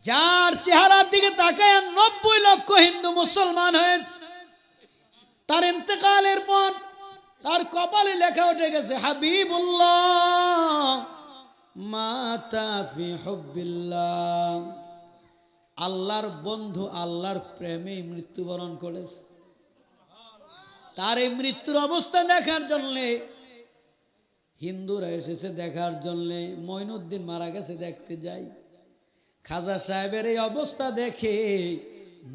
যার চেহারার দিকে তাকায় 90 লক্ষ হিন্দু মুসলমান হয়েছে, তার ইন্তেকালের পর তার কপালে লেখা উঠে গেছে হাবিবুল্লাহ মাতা ফি হুব্বিল্লাহ, আল্লাহর বন্ধু আল্লাহর প্রেমে মৃত্যুবরণ করেছে। তার এই মৃত্যুর অবস্থা দেখার জন্যে হিন্দুরা এসেছে, দেখার জন্যে মঈনুদ্দিন মারা গেছে দেখতে যাই। খাজা সাহেবের এই অবস্থা দেখে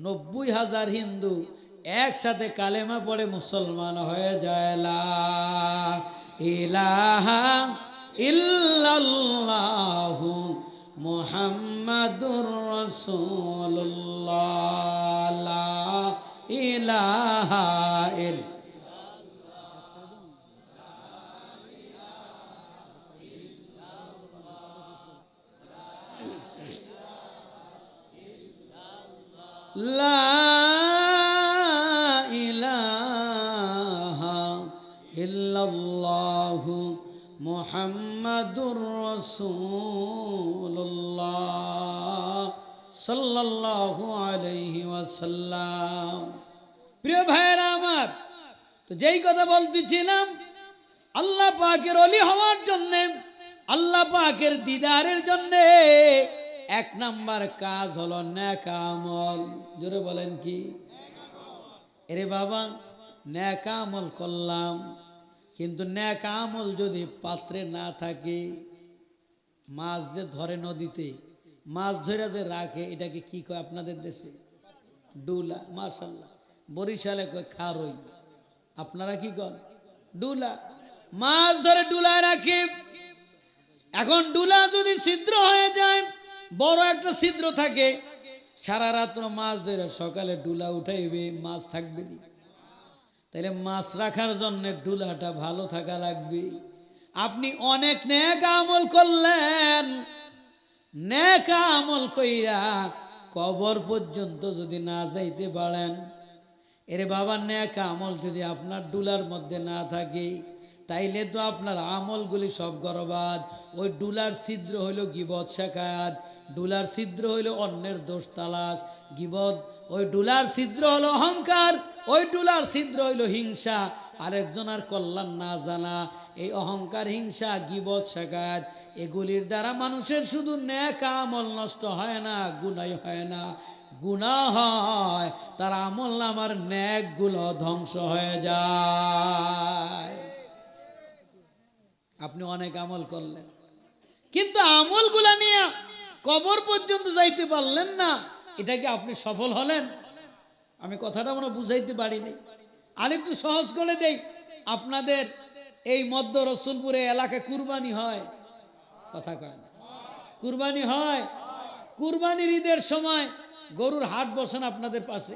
90,000 হিন্দু একসাথে কালেমা পড়ে মুসলমান হয়ে যায়। লা ইলাহা ইল্লাল্লাহু মুহাম্মাদুর রাসূলুল্লাহ, লা ইলাহা ইল্লাল্লাহ। লা ইলাহা ইল্লাল্লাহু মুহাম্মাদুর রাসূলুল্লাহ সাল্লাল্লাহু আলাইহি ওয়াসাল্লাম। প্রিয় ভাইরা আমার, তো যেই কথা বলতেছিলাম, আল্লাহ পাকের ওলি হওয়ার জন্যে, আল্লাহ পাকের দিদারের জন্যে 1 নাম্বার কাজ হলো নেক আমল। জোরে বলেন কি? এরে বাবা, নেক আমল করলাম, কিন্তু নেক আমল যদি পাত্রে না থাকে, মাছ যে ধরে নদীতে, মাছ ধরে যে রাখে, এটাকে কি কয় আপনাদের দেশে? ডুলা। মাশাআল্লাহ, বরিশালে কয় খারই, আপনারা কি কন? ডুলা। মাছ ধরে ডুলায় রাখে। এখন ডুলা যদি ছিদ্র হয়ে যায়, বড় একটা ছিদ্র থাকে, সারা রাত্র মাছ ধরে সকালে ডুলা উঠাইবে, মাছ থাকবে না। তাইলে মাছ রাখার জন্য ডুলাটা ভালো থাকা লাগবে। আপনি অনেক নেক আমল করলেন, নেক আমল কইরা কবর পর্যন্ত যদি না যাইতে পারেন, এরে বাবা, নেক আমল যদি আপনার ডুলার মধ্যে না থাকে, তাইলে তো আপনার আমলগুলি সব বরবাদ। ওই ডুলার ছিদ্র হইল গীবত শাকাত, ডুলার ছিদ্র হইল অন্যের দোষ তালাশ, গীবত। ওই ডুলার ছিদ্র হলো অহংকার, ওই ডুলার ছিদ্র হইল হিংসা, আরেকজনের কল্যাণ না জানা। এই অহংকার, হিংসা, গীবত শাকাত, এগুলির দ্বারা মানুষের শুধু নেক আমল নষ্ট হয় না, গুনাহ হয় না, গুনাহ হয়, তার আমল নামার নেক গুলো ধ্বংস হয়ে যায়। আপনি অনেক আমল করলেন, কিন্তু আমলগুলা নিয়ে কবর পর্যন্ত যাইতে পারলেন না, এটা কি আপনি সফল হলেন? আমি কথাটা মনে বুঝাইতে পারিনি। আর একটু সহজ করে দেই, আপনাদের এই মধ্য রসুলপুরে এলাকায় কুরবানি হয়? কথা কয় না? কুরবানি হয়। কুরবানির ঈদের সময় গরুর হাট বসেন আপনাদের পাশে।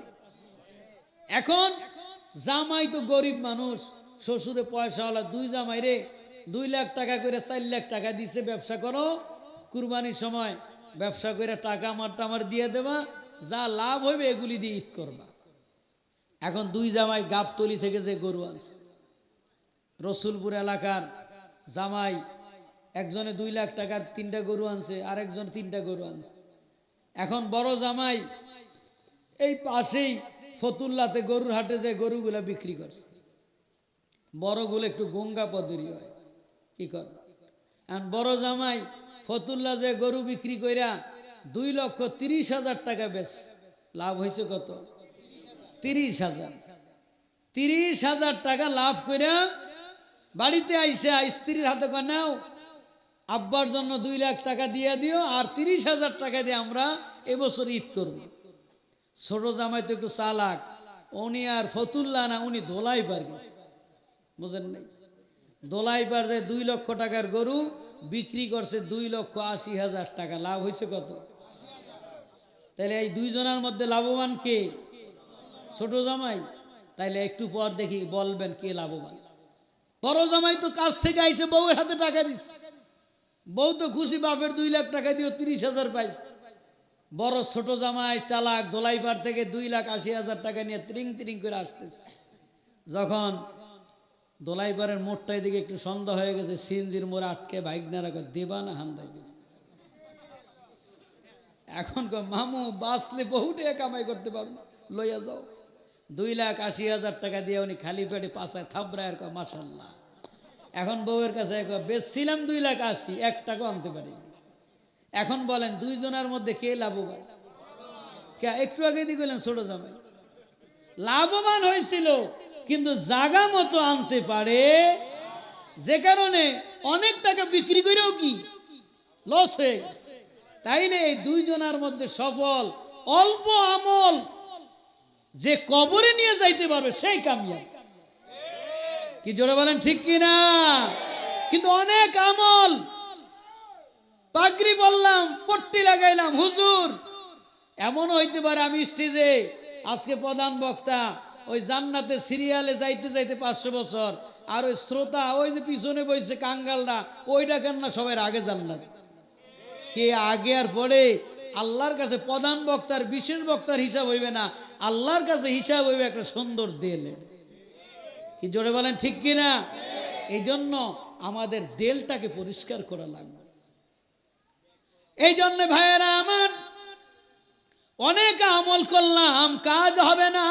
এখন জামাই তো গরিব মানুষ, শ্বশুরে পয়সাওয়ালা, 2 জামাই রে 2 লাখ টাকা করে 4 লাখ টাকা দিছে, ব্যবসা করো, কুরবানির সময় ব্যবসা করে টাকা আমার দিয়ে দেবা, যা লাভ হইবে এগুলি দিয়ে ঈদ করবা। এখন 2 জামাই গাবতলি থেকে যে গরু আনছে, রসুলপুর এলাকার জামাই একজনে 2 লাখ টাকার 3টা গরু আনছে, আরেকজন 3টা গরু আনছে। এখন বড় জামাই এই পাশেই ফতুল্লাতে গরুর হাটে যে গরুগুলা বিক্রি করছে, বড়গুলো একটু গঙ্গা পদরি হয়, কি কর। এখন বড় জামাই ফতুল্লা যে গরু বিক্রি কইরা 2,30,000 টাকা বেশ, লাভ হয়েছে কত? 30,000। 30,000 টাকা লাভ কইরা বাড়িতে আইসা স্ত্রীর হাতে কয়, নাও আব্বার জন্য 2 লাখ টাকা দিয়ে দিও, আর 30,000 টাকা দিয়ে আমরা এবছর ঈদ করব। ছোট জামাই তো একটু চালাক, উনি আর ফতুল্লা না, উনি দোলাইপার গেছে, বুঝেন নাই? দোলাইপার যে 2 লক্ষ টাকার গরু বিক্রি করছে 2,80,000 টাকা, লাভ হয়েছে কত? তাহলে এই 2 জনের মধ্যে লাভবান কে? ছোট জামাই। তাইলে একটু পর দেখি বলবেন কে লাভবান। বড় জামাই তো কাজ থেকে আইসে বউয়ের হাতে টাকা দিচ্ছে, বউ তো খুশি, বাপের 2 লাখ টাকা দিও 30,000 পাইছে। বড় ছোট জামাই চালাক, দোলাইপার থেকে 2,80,000 টাকা নিয়ে ত্রিং ত্রিং করে আসতেছে। যখন দোলাইপারের মোড়টাই দিকে একটু সন্দেহ হয়ে গেছে, সিনজির মোড় আটকে ভাইগনারা দেবা না হান্দাই দেবে। এখন মামু বাঁচলে বহু টাকা কামাই করতে পারবো, লইয়া যাও। 2,80,000 টাকা দিয়ে উনি খালি পেটে পাশায় থাবড়ায় মাশাল্লাহ। এখন বউয়ের কাছে বেচছিলাম 2,80,000, 1 টাকাও আনতে পারি। এখন বলেন দুইজনের মধ্যে কে লাভবান? একটু আগে দিয়ে গেলেন ছোট জামাই লাভবান হয়েছিল, কিন্তু জাগা মতো আনতে পারে, যে কারণে অনেক টাকা বিক্রি করেও কি লস হয়ে গেছে। তাইলে এই দুইজনের মধ্যে সফল অল্প আমল যে কবরে নিয়ে যাইতে পারবে সেই কামিয়াব। কি জোরে বলেন ঠিক কি না? কিন্তু অনেক আমল, পাগড়ি বললাম, পট্টি লাগাইলাম, হুজুর এমন হইতে পারে আমি স্টেজে আজকে প্রধান বক্তা, ওই জান্নাতে সিরিয়ালে যাইতে যাইতে 500 বছর, আর ওই শ্রোতা ওই যে পিছনে বইছে কাঙ্গালরা, ওইটা কেন না সবাই আগে জান্নাত। কে আগে আর পরে আল্লাহর কাছে প্রধান বক্তার বিশেষ বক্তার হিসাব হইবে না, আল্লাহর কাছে হিসাব হইবে একটা সুন্দর দেলে। কি জোরে বলেন ঠিক কি না? এই জন্য আমাদের দেলটাকে পরিষ্কার করা লাগবে। এই জন্য ভাইয়েরা আমার, অনেক আমল করলাম, কাজ হবে না,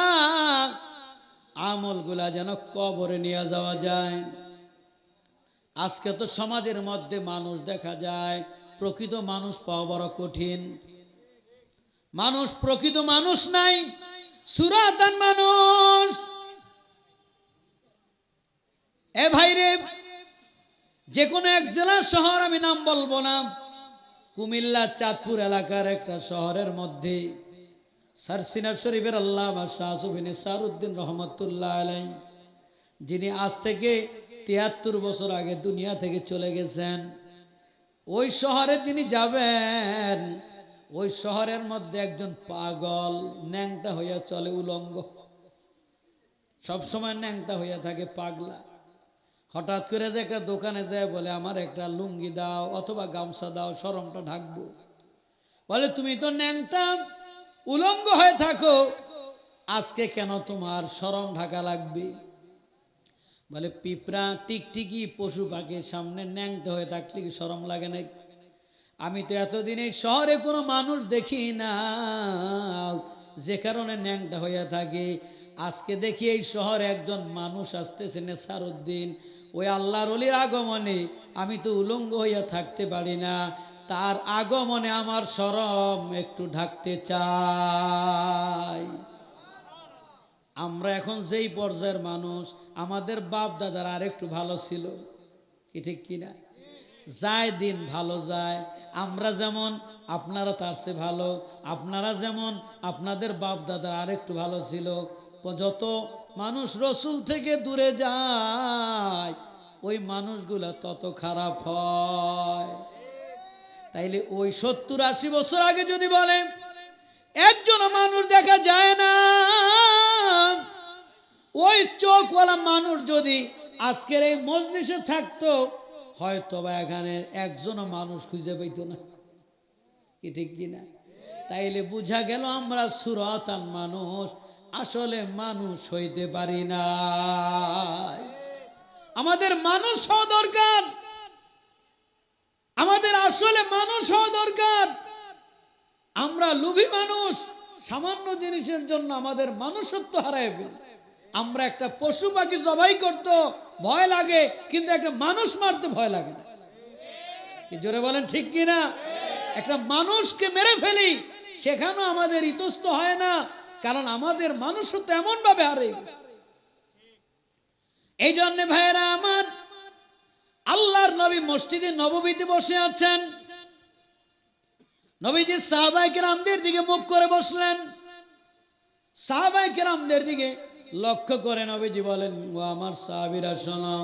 আমলগুলা যেন কবরে নিয়ে যাওয়া যায়। আজকে তো সমাজের মধ্যে মানুষ দেখা যায়, প্রকৃত মানুষ পাওয়া বড় কঠিন। মানুষ প্রকৃত মানুষ নাই, সুরাতান মানুষ। এ ভাইরে, যে কোনো এক জেলার শহর, আমি নাম বলবো না, কুমিল্লা চাঁদপুর এলাকার একটা শহরের মধ্যে সারসিনা শরীফের আল্লামা শাহ সুফি নিসারউদ্দিন রহমতুল্লাহ আলাই, যিনি আজ থেকে 73 বছর আগে দুনিয়া থেকে চলে গেছেন, ওই শহরে যিনি যাবেন, ওই শহরের মধ্যে একজন পাগল ন্যাংটা হইয়া চলে, উলঙ্গ, সবসময় ন্যাংটা হইয়া থাকে, পাগলা। হঠাৎ করে যে একটা দোকানে যায় বলে আমার একটা লুঙ্গি দাও অথবা গামছা দাও, শরমটা ঢাকবো। বলে তুমি তো ন্যাংটা উলঙ্গ হয়ে থাকো, আজকে কেন তোমার শরম ঢাকা লাগবে? বলে পিঁপড়া টিকটিকি পশু পাখির সামনে ন্যাংটা হয়ে থাকলে কি শরম লাগে না? আমি তো এতদিন এই শহরে কোনো মানুষ দেখি না যে কারণে ন্যাংটা হইয়া থাকে, আজকে দেখি এই শহরে একজন মানুষ আসতেছে নেসারউদ্দিন, ওই আল্লাহর ওলির আগমনে আমি তো উলঙ্গ হইয়া থাকতে পারি না, তার আগমনে আমার শরম একটু ঢাকতে চাই। আমরা এখন যেই পর্যায়ের মানুষ, আমাদের বাপ দাদার আর একটু ভালো ছিল, কি ঠিক কিনা? যায় দিন ভালো যায়, আমরা যেমন আপনারা তার চেয়ে ভালো, আপনারা যেমন আপনাদের বাপ দাদা আর একটু ভালো ছিল। যত মানুষ রসুল থেকে দূরে যায়, ওই মানুষগুলা তত খারাপ হয়। তাইলে ওই 70-80 বছর আগে যদি বলে একজন মানুষ দেখা যায় না, ওই চোখওয়ালা মানুষ যদি আজকের এই মজলিসে থাকতো, হয়তো বা এখানে একজনও মানুষ খুঁজে পাইতো না, কি ঠিক কিনা? তাইলে বুঝা গেল আমরা সুরাতান মানুষ, আসলে মানুষ হইতে পারি না। আমাদের মানুষ হওয়া দরকার, আমাদের আসলে মানুষ হওয়া দরকার। আমরা লোভী মানুষ, সামান্য জিনিসের জন্য আমাদের মানুষত্ব হারায় ফেলি। আমরা একটা পশু পাখি জবাই করতে ভয় লাগে, কিন্তু একটা মানুষ মারতে ভয় লাগে না। কি জোরে বলেন ঠিক কিনা? একটা মানুষকে মেরে ফেলি, সেখানেও আমাদের ইতস্ত হয় না, কারণ আমাদের মানুষত্ব এমন ভাবে হারিয়ে গেছে। এই জন্য ভাইয়েরা আমার, আল্লাহর নবী মসজিদে নববীতে বসে আছেন, নবীজি সাহাবায়ে কেরামদের দিকে মুখ করে বসলেন। সাহাবায়ে কেরামদের দিকে লক্ষ্য করে নবীজি বলেন, ও আমার সাহাবীরা শোনো,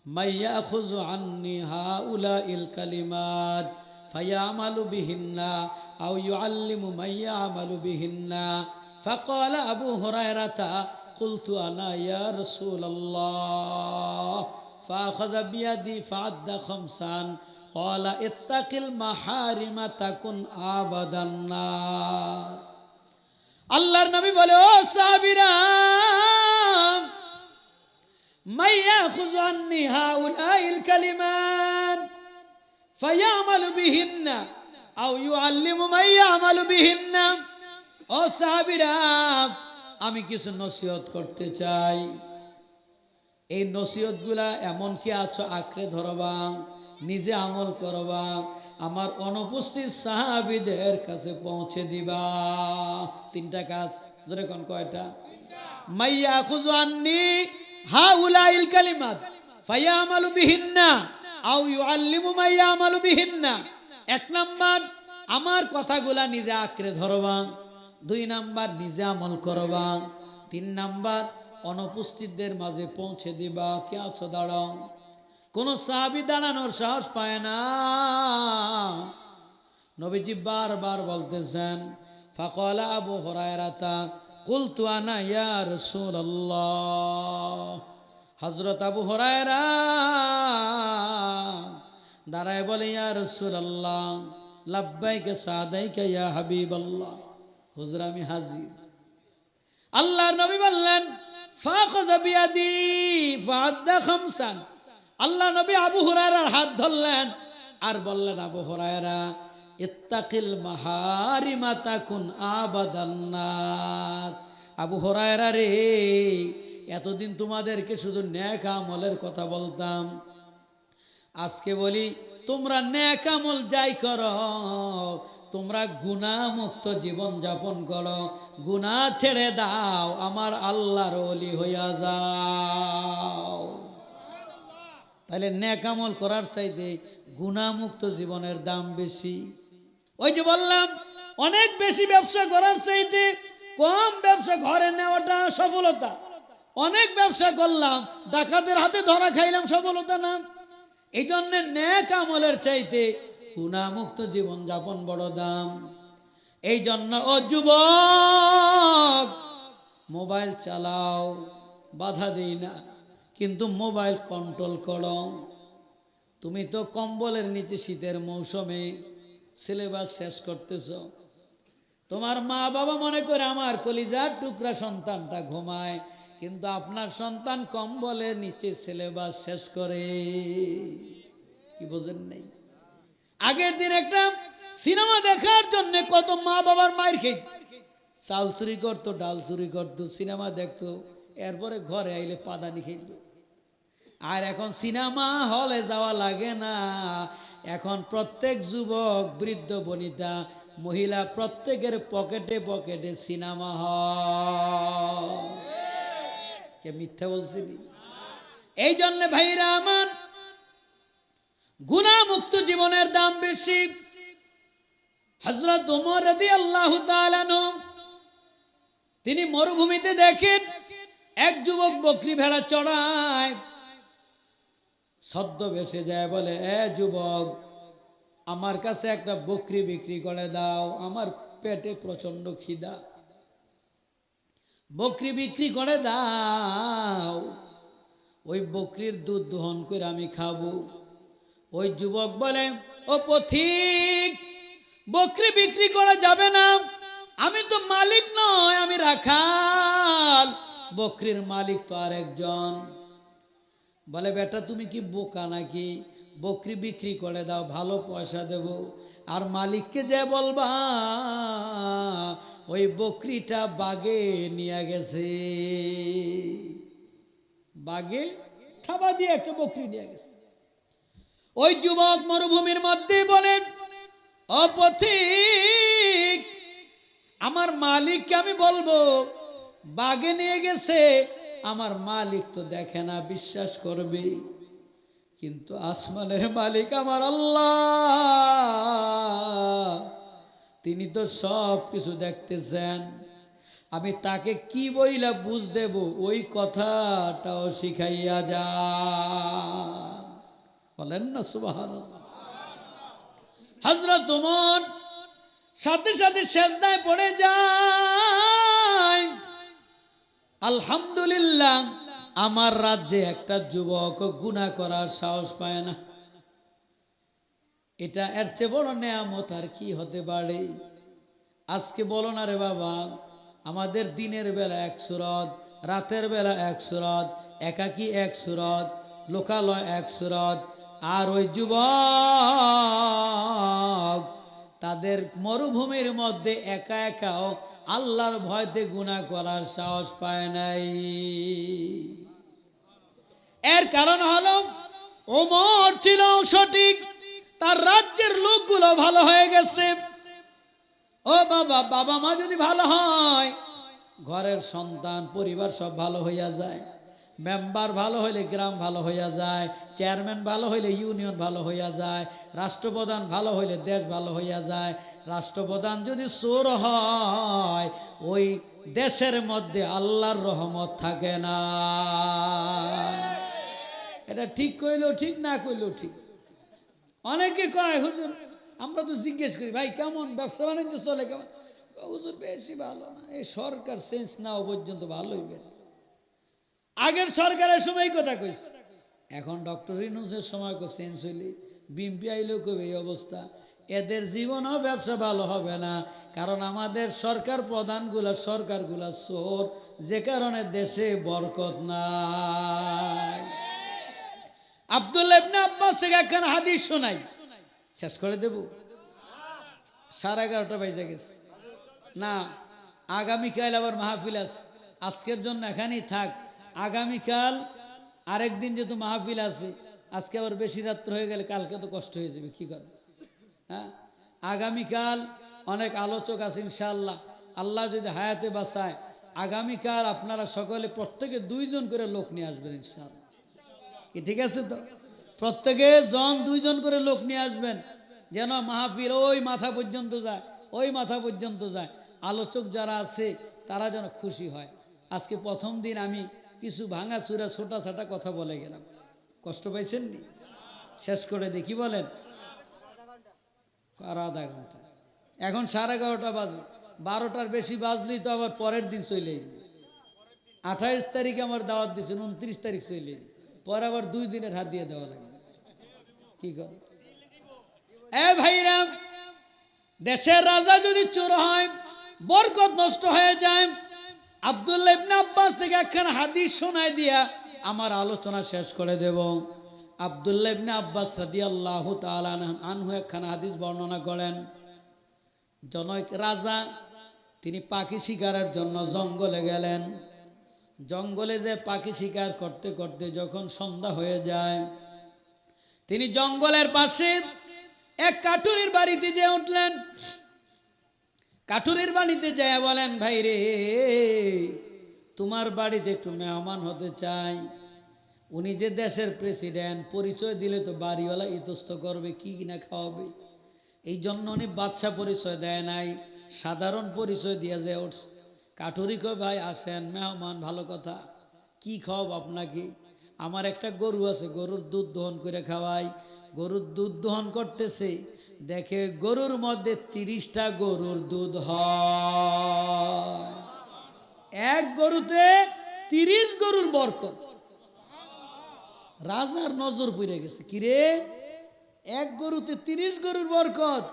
মাইয়াখুযু আন্নি হাউলাইল কালিমাত ফায়ামালু বিহিন্না আও ইউআল্লিমু মাইয়ামালু বিহিন্না। ফাকালা আবু হুরায়রাতা কুলতু আনা ইয়া রাসূলুল্লাহ, ফাআখাযা বিয়াদি ফাআদ্দা খামসান, ক্বালা ইত্তাকিল মাহারিমা তাকুন আবাদান নাস। আল্লাহর নবী বলে, ও সাহাবীরা, মাইয়াখুযু আন্নি হাউলাইল কালিমাত ফায়ামালু বিহিন্না আও ইউআল্লিমু মান ইয়ামালু বিহিন্না। ও সাহাবীরা, আমি কিছু নসিহত করতে চাই। এই নসিহতগুলা এমন কি আছো আঁকড়ে ধরবা, নিজে আমল করবা, আমার অনুপস্থিত সাহাবীদের কাছে পৌঁছে দিবা। তিনটা কাজ, জোরে কোন কয়টা? মাইয়া খুযু আন্নি হাউলাইল কালিমাত ফায়ামালু বিহিন্না আও ইউআল্লিমু মান ইয়ামালু বিহিন্না। এক নাম্বার, আমার কথাগুলা নিজে আঁকড়ে ধরবা। দুই নাম্বার, নিজে আমল করবা। তিন নাম্বার, অনুপস্থিতদের মাঝে পৌঁছে দিবা। কে আছো দাঁড়াও। কোন সাহাবী দাঁড়ানোর সাহস পায় না। নবীজি বারবার বলতেছেন, ফাকালা আবু হুরায়রা কুলতু আনা ইয়া রাসূলুল্লাহ। হযরত আবু হুরায়রা দাঁড়ায় বলে, ইয়া রাসূলুল্লাহ, লাব্বাইকা সাদাইকা ইয়া হাবিবাল্লাহ। হুজুর, আমি হাজির। আল্লাহর নবী বললেন, ফাখাযা বিয়াদি ফাআদ্দা খামসান। আল্লাহ নবী আবু হুরায়রার হাত ধরলেন আর বললেন, আবু হুরায়রা, ইত্তাকিল মাহারিমা তাকুন আবাদান নাস। আবু হুরায়রা রে, এতদিন তোমাদেরকে শুধু নেক আমলের কথা বলতাম, আজকে বলি তোমরা নেক আমল যাই করো, তোমরা গুনাহমুক্ত জীবন যাপন করো, গুনাহ ছেড়ে দাও, আমার আল্লাহর ওলি হইয়া যাও। তাহলে নেক আমল করার চাইতে গুনাহমুক্ত জীবনের দাম বেশি। ওই যে বললাম, অনেক বেশি ব্যবসা করার চাইতে কম ব্যবসা ঘরে নেওয়াটা সফলতা। অনেক ব্যবসা করলাম, ডাকাতের হাতে ধরা খাইলাম, সফলতা না। এই জন্য নেক আমলের চাইতে গুনাহমুক্ত জীবন যাপন বড় দাম। এই জন্য ও যুবক, মোবাইল চালাও, বাধা দেই না, কিন্তু মোবাইল কন্ট্রোল করো। তুমি তো কম্বলের নিচে শীতের মৌসুমে সিলেবাস শেষ করতেছ। তোমার মা বাবা মনে করে আমার কলিজার টুকরা সন্তানটা ঘুমায়, কিন্তু আপনার সন্তান কম্বলের নিচে সিলেবাস শেষ করে। কি বোঝেন নাই? আগের দিন একটা সিনেমা দেখার জন্য কত মা বাবার মায়ের খেত, চাল চুরি করতো, ডাল চুরি করতো, সিনেমা দেখতো, এরপরে ঘরে আইলে পাদানি খেত। আর এখন সিনেমা হলে যাওয়া লাগে না। এখন প্রত্যেক যুবক, বৃদ্ধ, বনিতা, মহিলা প্রত্যেকের পকেটে পকেটে সিনেমা হল। কে মিথ্যা বলছি? এই জন্য ভাইরা আমার, গুনাহমুক্ত জীবনের দাম বেশি। হযরত ওমর রাদিয়াল্লাহু তাআলা আনহু, তিনি মরুভূমিতে দেখেন এক যুবক বকরি ভেড়া চড়ায়। সদ্য ভেসে যায়, বলে, এ যুবক, আমার কাছে একটা বকরি বিক্রি করে দাও, আমার পেটে প্রচন্ড খিদা, বকরি বিক্রি করে দাও, ওই বকরির দুধ দহন করে আমি খাবো। ওই যুবক বলে, ও পথিক, বকরি বিক্রি করা যাবে না, আমি তো মালিক নয়, আমি রাখাল, বকরির মালিক তো আরেকজন। বলে, বেটা তুমি কি বোকা নাকি? বকরি বিক্রি করে দাও, ভালো পয়সা দেব, আর মালিককে যে বলবা ওই বকরিটা বাগে নিয়ে গেছে, বাগে থাবা দিয়ে একটা বকরি নিয়ে গেছে। ওই যুবক মরুভূমির মধ্যে বলেন, ও পথিক, আমার মালিককে আমি বলবো বাগে নিয়ে গেছে, আমার মালিক তো দেখে না, বিশ্বাস করবে, কিন্তু আসমানের মালিক আমার আল্লাহ, তিনি তো সব কিছু দেখতেছেন। আমি তাকে কি বইলা বুঝ দেব, ওই কথাটাও শিখাইয়া যান। বলেন না সুবহানাল্লাহ। হযরত ওমর সাথে সাথে সেজদায় পড়ে যায়, আলহামদুলিল্লাহ, আমার রাজ্যে একটা যুবক গুনাহ করার সাহস পায় না। এটা এর চেয়ে বড় নেয়ামত আর কি হতে পারে? আজকে বলো না রে বাবা, আমাদের দিনের বেলা এক সুরত, রাতের বেলা এক সুরত, একাকী এক সুরত, লোকালয় এক সুরত, আর ওই যুবক তাদের মরুভূমির মধ্যে একা একাও আল্লাহর ভয়তে গুনাহ করার সাহস পায় নাই। এর কারণ হলো ওমর ছিল সঠিক, তার রাজ্যের লোকগুলো ভালো হয়ে গেছে। ও বাবা, বাবা মা যদি ভালো হয় ঘরের সন্তান পরিবার সব ভালো হইয়া যায়। মেম্বার ভালো হইলে গ্রাম ভালো হইয়া যায়, চেয়ারম্যান ভালো হইলে ইউনিয়ন ভালো হইয়া যায়, রাষ্ট্রপ্রধান ভালো হইলে দেশ ভালো হইয়া যায়। রাষ্ট্রপ্রধান যদি চোর হয় ওই দেশের মধ্যে আল্লাহর রহমত থাকে না। এটা ঠিক কইলেও ঠিক, না কইলেও ঠিক। অনেকে কয় হুজুর, আমরা তো জিজ্ঞেস করি ভাই কেমন ব্যবসা বাণিজ্য চলে, কেমন? হুজুর বেশি ভালো না, এই সরকার চেঞ্জ না হওয়া পর্যন্ত ভালো হইবে না। আগের সরকারের সময় কথা কইছে, এখন ডক্টর ইউনূসের সময় চেঞ্জ হইলে বিএনপি আইলেও কবে এই অবস্থা। এদের জীবনও ব্যবসা ভালো হবে না, কারণ আমাদের সরকার প্রধানগুলা সরকারগুলা চোর, যে কারণে দেশে বরকত নাই। আব্দুল্লাহ ইবনে আব্বাস থেকে একখান হাদিস শোনাই, শেষ করে দেব। 11:30 বাজে গেছে না, আগামীকাল আবার মাহফিল আছে। আজকের জন্য এখানেই থাক, আগামীকাল আরেকদিন যেহেতু মাহফিল আছে, আজকে আবার বেশি রাত্র হয়ে গেলে কালকে তো কষ্ট হয়ে যাবে, কি করবে? হ্যাঁ, আগামীকাল অনেক আলোচক আছে ইনশাআল্লাহ, আল্লাহ যদি হায়াতে বাঁচায়। আগামীকাল আপনারা সকলে প্রত্যেকে 2 জন করে লোক নিয়ে আসবেন ইনশাআল্লাহ। কি ঠিক আছে তো? প্রত্যেকে 2 জন করে লোক নিয়ে আসবেন, যেন মাহফিল ওই মাথা পর্যন্ত যায়, ওই মাথা পর্যন্ত যায়। আলোচক যারা আছে তারা যেন খুশি হয়। আজকে প্রথম দিন আমি কিছু ভাঙাচুরা ছোটা ছাটা কথা বলে গেলাম, কষ্ট পাইছেন নি? শেষ করে দেখি বলেন। আর আধা ঘন্টা, এখন 11:30 বাজে, 12টার বেশি বাজলেই তো আবার পরের দিন চলে যাবে। 28 তারিখে আমার দাওয়াত দিয়েছেন, 29 তারিখ চলে যাবে, পরে আবার 2 দিনের হাত দিয়ে দেওয়া লাগবে। কি করে? এ ভাইরা, দেশের রাজা যদি চোর হয় বরকত নষ্ট হয়ে যায়। আব্দুল্লাহ ইবনে আব্বাস থেকে একখান হাদিস শোনায় দিয়া আমার আলোচনা শেষ করে দেব। আব্দুল্লাহ ইবনে আব্বাস রাদিয়াল্লাহু তাআলা আনহু একখান হাদিস বর্ণনা করেন। জনৈক রাজা, তিনি পাখি শিকারের জন্য জঙ্গলে গেলেন। জঙ্গলে যে পাখি শিকার করতে করতে যখন সন্ধ্যা হয়ে যায়, তিনি জঙ্গলের পাশে এক কাঠুরির বাড়িতে যেয়ে উঠলেন। কাঠুরির বাড়িতে যেয়ে বলেন, ভাই রে, তোমার বাড়িতে একটু মেহমান হতে চাই। উনি যে দেশের প্রেসিডেন্ট, পরিচয় দিলে তো বাড়িওয়ালা ইতস্ত করবে, কি কিনা খাওয়াবে। এই জন্য উনি বাদশা পরিচয় দেয় নাই, সাধারণ পরিচয় দিয়ে যে উঠছে। কাঠুরি কয়, ভাই আসেন, মেহমান, ভালো কথা, কি খাওয়াব আপনাকে? আমার একটা গরু আছে, গরুর দুধ দহন করে খাওয়াই। গরুর দুধ দহন করতেছে, দেখে গরুর মধ্যে 30টা গরুর দুধ হয়। এক গরুতে 30 গরুর বরকত। রাজার নজর পড়ে গেছে, কিরে, এক গরুতে 30 গরুর বরকত,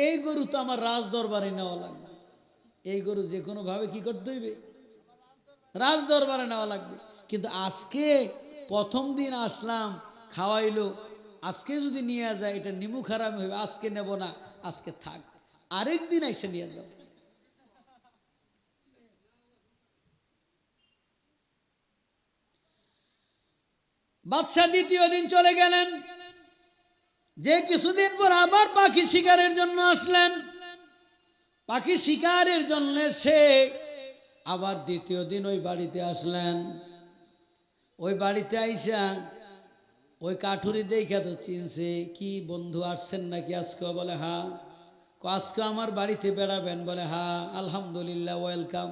এই গরু তো আমার রাজ দরবারে নেওয়া লাগবে। এই গরু যে কোনো ভাবে কি করতে হইবে? রাজ দরবারে নেওয়া লাগবে। কিন্তু আজকে প্রথম দিন আসলাম, খাওয়াইলো, আজকে যদি নিয়ে যায় এটা নিমু খারাপ হইবে, আজকে নেব না, আজকে থাক, আরেকদিন এসে নিয়ে যাব। বাদশা দ্বিতীয় দিন চলে গেলেন, যে কিছুদিন পর আবার পাখি শিকারের জন্য আসলেন। পাখি শিকারের জন্য সে আবার দ্বিতীয় দিন ওই বাড়িতে আসলেন। ওই বাড়িতে আইসা ওই কাঠুরি দেখা তো চিনছে, কি বন্ধু আসছেন নাকি আজকে? বলে হ্যাঁ। আজকে আমার বাড়িতে বেড়াবেন? বলে হ্যাঁ। আলহামদুলিল্লাহ, ওয়েলকাম।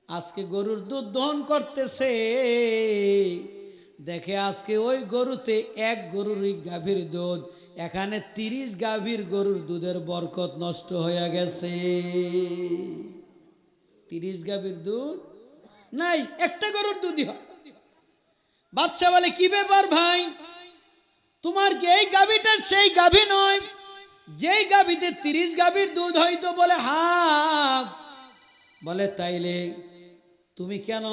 আজকে গরুর দুধ দহন করতেছে, দেখে আজকে ওই গরুতে এক গরুর গাভীর দুধ, এখানে 30 গাভীর গরুর দুধের বরকত নষ্ট হয়ে গেছে। 30 গাভীর দুধ নাই, একটা গরুর দুধই হয়। বাদশা বলে, কি ব্যাপার ভাই, তোমার কি এই গাভীটা সেই গাভী নয় যেই গাভীতে 30 গাভীর দুধ হইতো? বলে হ্যাঁ। বলে তাইলে তুমি কেন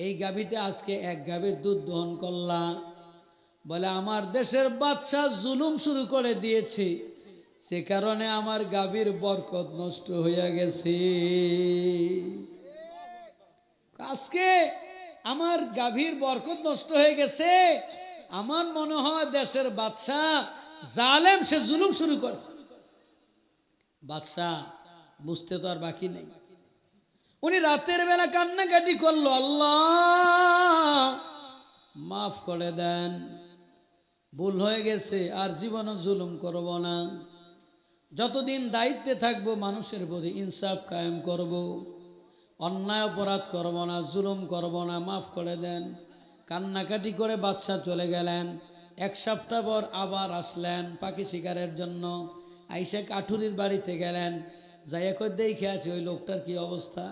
এই গাভীতে আজকে এক গাভীর দুধ দহন করলা? বলে আমার দেশের বাদশা জুলুম শুরু করে দিয়েছে, সে কারণে আমার গাভীর বরকত নষ্ট হইয়া গেছে। আজকে আমার গাভীর বরকত নষ্ট হয়ে গেছে। আমার মনে হয় দেশের বাদশা জালেম, সে জুলুম শুরু করছে। বাদশা বুঝতে তো আর বাকি নেই। উনি রাতের বেলা কান্নাকাটি করলো, আল্লাহ মাফ করে দেন, ভুল হয়ে গেছে, আর জীবনে জুলুম করব না। যতদিন দায়িত্বে থাকবো মানুষের প্রতি ইনসাফ কায়েম করব, অন্যায় অপরাধ করব না, জুলুম করব না, মাফ করে দেন। কান্নাকাটি করে বাদশা চলে গেলেন। এক সপ্তাহ পর আবার আসলেন পাখি শিকারের জন্য। আইসা কাঠুরির বাড়িতে গেলেন, যাইয়া কই দেখে আসি ওই লোকটার কি অবস্থা।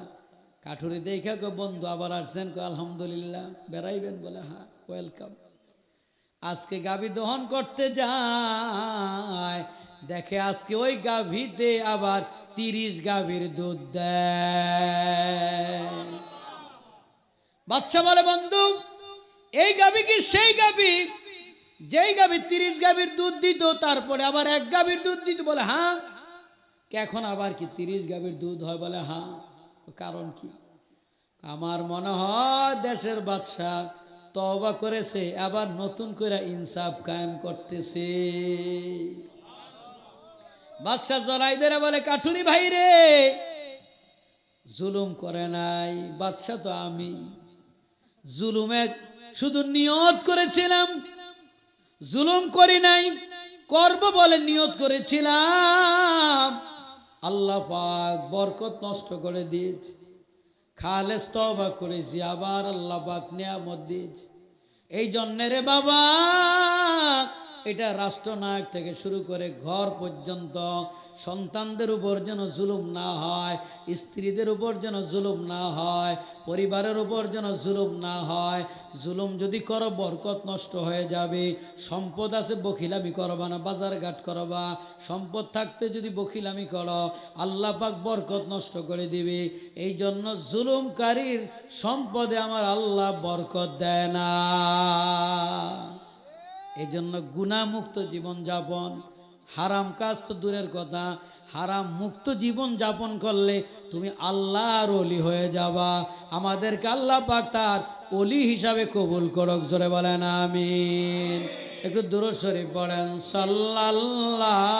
কাঠুরি দেখে কই বন্ধু আবার আসছেন? কই আলহামদুলিল্লাহ। বেড়াইবেন? বলে হ্যাঁ, ওয়েলকাম। আজকে গাভী দহন করতে যায়, দেখে আজকে ওই গাভীতে আবার 30 গাভীর দুধ দেয়। বাদশা বলে, বন্ধু এই গাভী কি সেই গাভী যেই গাভী 30 গাভীর দুধ দিত, তারপরে আবার 1 গাভীর দুধ দিত? বলে হ্যাঁ। এখন আবার কি 30 গাভীর দুধ হয়? বলে হ্যাঁ। কারণ কি? আমার মনে হয় দেশের বাদশা তওবা করেছে, আবার নতুন করে ইনসাফ কায়েম করতেছে। বাদশা জড়াই ধরে বলে, কাঠুরি ভাই রে, জুলুম করে নাই, বাদশা তো আমি। জুলুমে শুধু নিয়ত করেছিলাম, জুলুম করি নাই। করব বলে নিয়ত করেছিলাম, আল্লাহ পাক বরকত নষ্ট করে দিয়েছে। খালেস তওবা করেছি, আবার আল্লাহ পাক নিয়ামত দিয়েছে। এই জন্যে রে বাবা, এটা রাষ্ট্রনায়ক থেকে শুরু করে ঘর পর্যন্ত সন্তানদের উপর যেন জুলুম না হয়, স্ত্রীদের উপর যেন জুলুম না হয়, পরিবারের উপর যেন জুলুম না হয়। জুলুম যদি করো বরকত নষ্ট হয়ে যাবে। সম্পদ আছে বখিলামি করবা না, বাজারঘাট করবা। সম্পদ থাকতে যদি বখিলামি করো, আল্লাহ পাক বরকত নষ্ট করে দিবে। এই জন্য জুলুমকারীর সম্পদে আমার আল্লাহ বরকত দেয় না। এই জন্য গুনাহমুক্ত জীবন যাপন, হারাম কাজ তো দূরের কথা, হারাম মুক্ত জীবন যাপন করলে তুমি আল্লাহর ওলি হয়ে যাবা। আমাদেরকে আল্লাহ পাক তার ওলি হিসাবে কবুল করুক। জোরে বলেন আমিন। একটু দুরূদ শরীফ পড়েন, সাল্লাল্লাহু